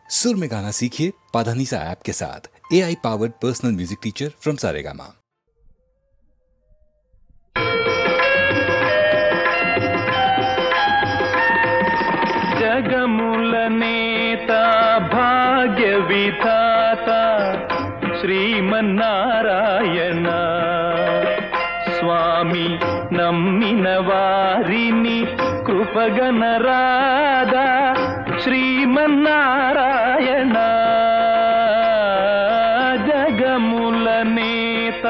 सुर में गाना सीखिए पाधानीसा ऐप के साथ। AI powered personal music teacher from Saregama. జగముల నేత భాగ్య విధాత శ్రీమన్నారాయణ స్వామి నమ్మిన వారిని కృపగనరాదా శ్రీమన్నారాయణ జగముల నేత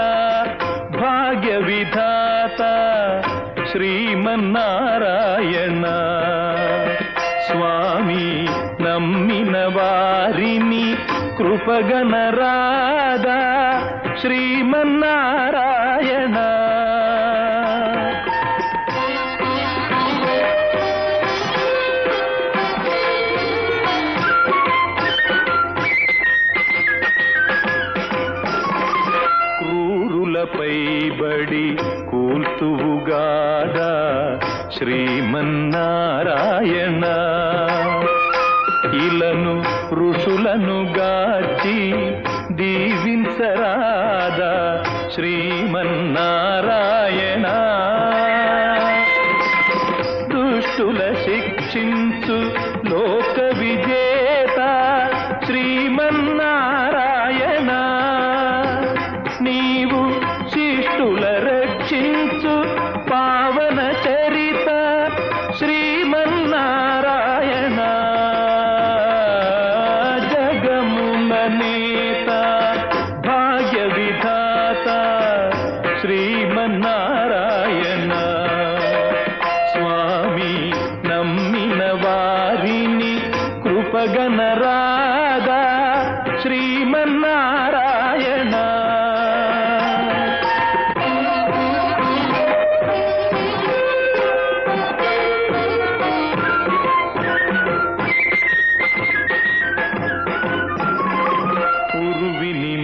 భాగ్య విధాత శ్రీమన్నారాయణ స్వామి నమ్మిన వారిని కృపగనరాదా శ్రీమన్నారాయణ క్రూరులపై బడి కూల్తువుగాదా శ్రీమన్నారాయణ ఇలను ఋషులను గాచి దీవించరాదా శ్రీమన్నారాయణ దుష్టుల శిక్షించు లోక విజేత శ్రీమన్నారాయణ నీవు శిష్టుల రక్షించు పావన చరిత శ్రీమన్నారాయణ జగముల నేత భాగ్య విధాత శ్రీమన్నారాయణ స్వామి నమ్మిన వారిని కృపగనరాదా శ్రీమన్నారాయణ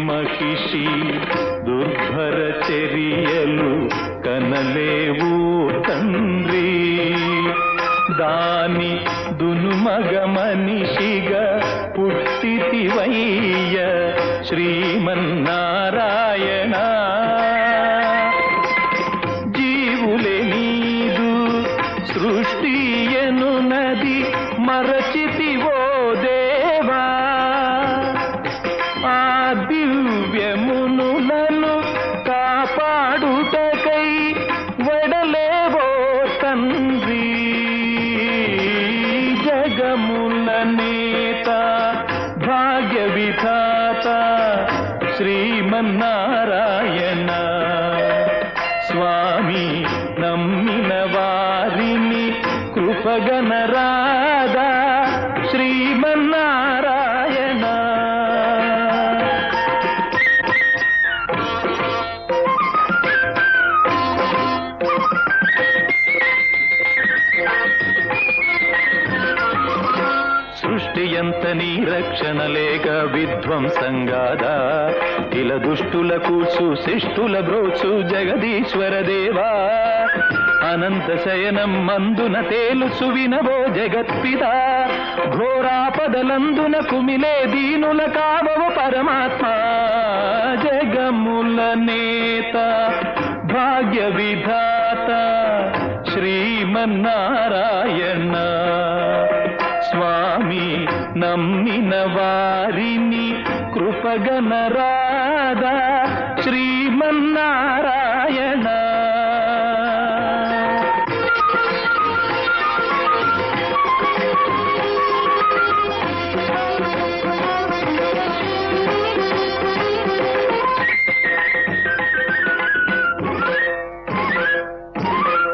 మహిషి దుర్భర చర్యలు కనలేవు తండ్రి దాని దునుమగ మనిషిగా పుట్టితివయ్య శ్రీమన్నారాయణ జీవులే నీదు సృష్టియను నది మరచితివో దేవా దివ్యమునులను కాపాడుటకై వడలేవో తండ్రి జగముల నేత భాగ్య విధాత శ్రీమన్నారాయణ స్వామి నమ్మిన వారిని కృపగనరాదా శ్రీమన్నారాయణ సృష్టియంత నీ రక్షణ లేక విధ్వంసంగాదా ఇల దుష్టులకు సుశిష్టుల బ్రోచు జగదీశ్వర దేవా అనంత శయనం మందున తేలుసు వినవో జగత్పిత ఘోరాపదలందున కుమిలే దీనుల కావవు పరమాత్మ జగముల నేత భాగ్య విధాత శ్రీమన్నారాయణ స్వామి నమ్మిన వారిని కృపగనరాదా శ్రీమన్నారాయణ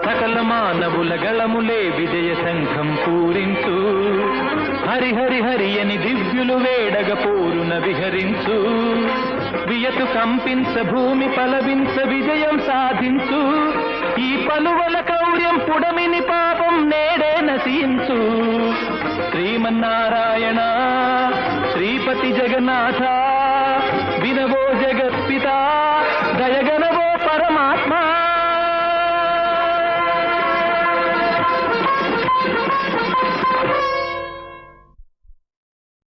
సకల మానవుల గళములే విజయ శంఖం పూరించు హరి హరి హరి అని దివ్యులు వేడగ పోరున విహరించు వియతు కంపించ భూమి పలవించ విజయం సాధించు ఈ పలువల కౌర్యం పుడమిని పాపం నేడే నశించు శ్రీమన్నారాయణ శ్రీపతి జగన్నాథ వినవో జగత్పితా